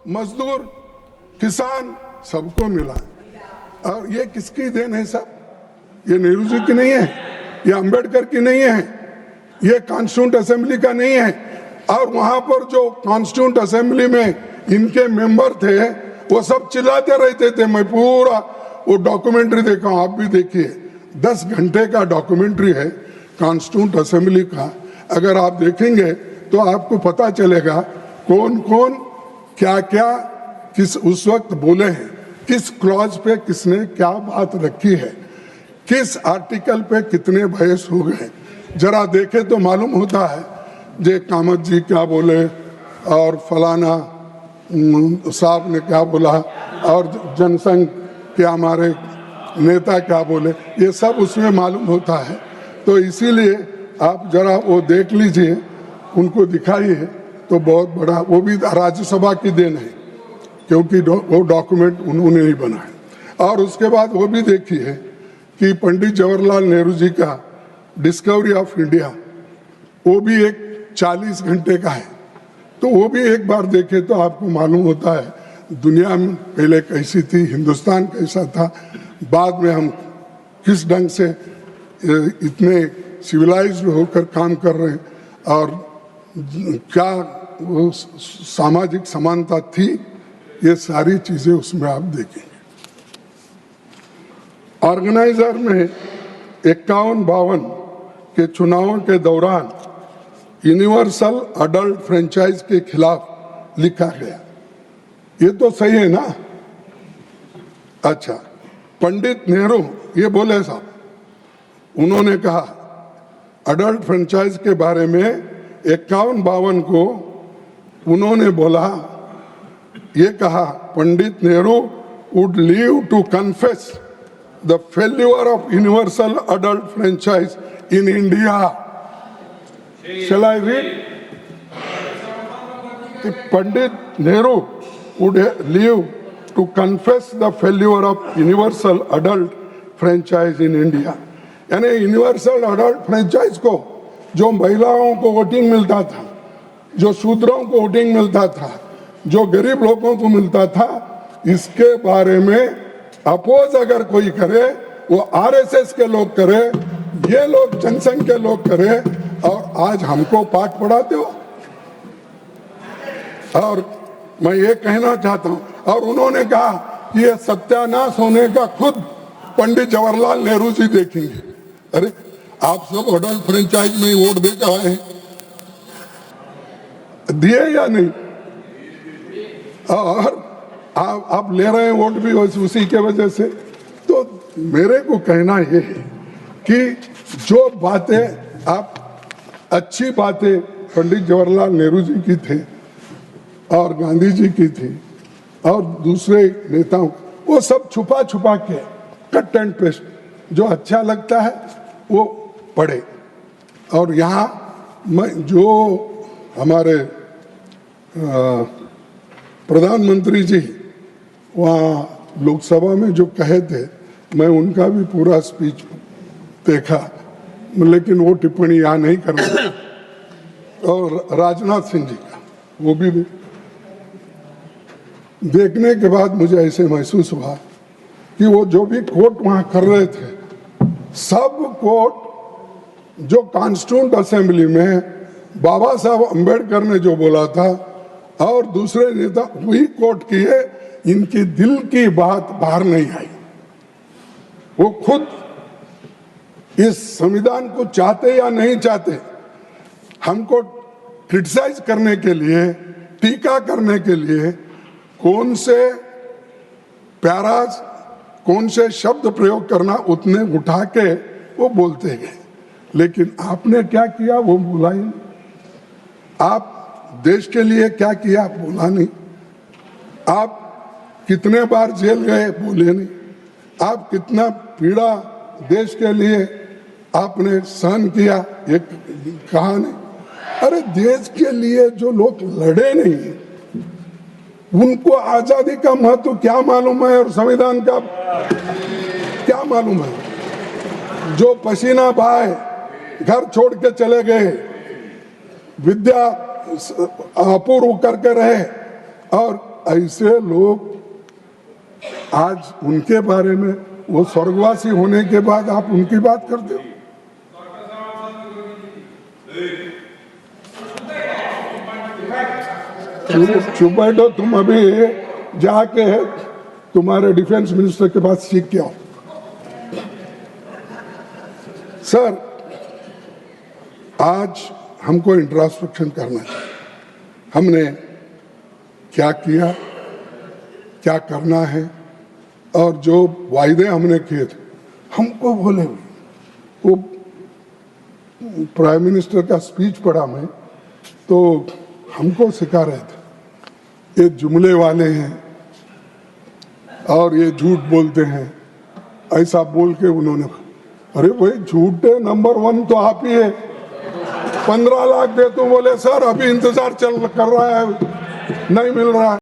मजदूर, किसान सबको मिला। और ये किसकी देन है साहब? ये नेहरू जी की नहीं है, ये अंबेडकर की नहीं है, ये कॉन्स्टिट्यूंट असेंबली का नहीं है। और वहां पर जो कॉन्स्टिट्यूंट असेंबली में इनके मेंबर थे वो सब चिल्लाते रहते थे। मैं पूरा वो डॉक्यूमेंट्री देखा हूं, आप भी देखिए, 10 घंटे का डॉक्यूमेंट्री है कॉन्स्टिट्यूंट असेंबली का। अगर आप देखेंगे तो आपको पता चलेगा कौन कौन क्या क्या किस उस वक्त बोले हैं, किस क्लॉज पे किसने क्या बात रखी है, किस आर्टिकल पे कितने बहस हो गए। जरा देखे तो मालूम होता है जे कामत जी क्या बोले और फलाना साहब ने क्या बोला और जनसंघ के हमारे नेता क्या बोले, ये सब उसमें मालूम होता है। तो इसीलिए आप जरा वो देख लीजिए, उनको दिखाइए तो बहुत बड़ा, वो भी राज्यसभा की देन है क्योंकि वो डॉक्यूमेंट उन्होंने ही बनाया। और उसके बाद वो भी देखिए कि पंडित जवाहरलाल नेहरू जी का डिस्कवरी ऑफ इंडिया, वो भी एक 40 घंटे का है। तो वो भी एक बार देखे तो आपको मालूम होता है दुनिया में पहले कैसी थी, हिंदुस्तान कैसा था, बाद में हम किस ढंग से इतने सिविलाइज्ड होकर काम कर रहे हैं और क्या वो सामाजिक समानता थी, ये सारी चीजें उसमें आप देखेंगे। ऑर्गेनाइजर में 51-52 के चुनावों के दौरान यूनिवर्सल अडल्ट फ्रेंचाइज के खिलाफ लिखा गया। ये तो सही है ना? अच्छा, पंडित नेहरू ये बोले साहब, उन्होंने कहा अडल्ट फ्रेंचाइज के बारे में 51-52 को उन्होंने बोला, ये कहा Pandit Nehru would leave to confess the failure of universal adult franchise in India. Shall I read? Pandit Nehru would leave to confess the failure of universal adult franchise in India. यानी universal adult franchise को, जो महिलाओं को voting मिलता था, जो शूद्रों को voting मिलता था, जो गरीब लोगों को मिलता था, इसके बारे में अपोज अगर कोई करे वो आरएसएस के लोग करे, ये लोग जनसंघ के लोग करे, और आज हमको पाठ पढ़ाते हो। और मैं ये कहना चाहता हूं, और उन्होंने कहा कि ये सत्यानाश होने का खुद पंडित जवाहरलाल नेहरू जी देखेंगे। अरे आप सब अडल्ट फ्रेंचाइज में वोट दे के आए हैं, दिए या नहीं? और आप ले रहे हैं वोट भी उसी के वजह से। तो मेरे को कहना ये है कि जो बातें आप अच्छी बातें पंडित जवाहरलाल नेहरू जी की थी और गांधी जी की थी और दूसरे नेताओं, वो सब छुपा छुपा के कट एंड पेस्ट, जो अच्छा लगता है वो पढ़े। और यहाँ जो हमारे प्रधानमंत्री जी वहाँ लोकसभा में जो कहे थे, मैं उनका भी पूरा स्पीच देखा, लेकिन वो टिप्पणी यहाँ नहीं करना। और राजनाथ सिंह जी का वो भी देखने के बाद मुझे ऐसे महसूस हुआ कि वो जो भी कोट वहाँ कर रहे थे, सब कोट जो कॉन्स्टिट्यूंट असेंबली में बाबा साहब अंबेडकर ने जो बोला था और दूसरे नेता वही कोट किए, इनकी दिल की बात बाहर नहीं आई। वो खुद इस संविधान को चाहते या नहीं चाहते, हमको क्रिटिसाइज करने के लिए, टीका करने के लिए कौन से पैराज, कौन से शब्द प्रयोग करना, उतने उठा के वो बोलते गए। लेकिन आपने क्या किया वो बोला ही नहीं। आप देश के लिए क्या किया बोला नहीं। आप कितने बार जेल गए बोले नहीं। आप कितना पीड़ा देश के लिए आपने सहन किया ये कहा नहीं। अरे देश के लिए जो लोग लड़े नहीं, उनको आजादी का महत्व क्या मालूम है और संविधान का क्या मालूम है? जो पसीना बहाए, घर छोड़ के चले गए, विद्या अपूर्व करके रहे और ऐसे लोग आज उनके बारे में, वो स्वर्गवासी होने के बाद आप उनकी बात करते हो। चुप बैठो तुम, अभी जाके तुम्हारे डिफेंस मिनिस्टर के पास सीख के आओ। सर, आज हमको इंट्रोस्पेक्शन करना चाहिए, हमने क्या किया, क्या करना है, और जो वायदे हमने किए थे हमको बोले। वो प्राइम मिनिस्टर का स्पीच पढ़ा मैं, तो हमको सिखा रहे थे ये जुमले वाले हैं और ये झूठ बोलते हैं, ऐसा बोल के उन्होंने, अरे भाई झूठे नंबर 1 तो आप ही है। 15 लाख दे तो बोले सर अभी इंतजार कर रहा है, नहीं मिल रहा है।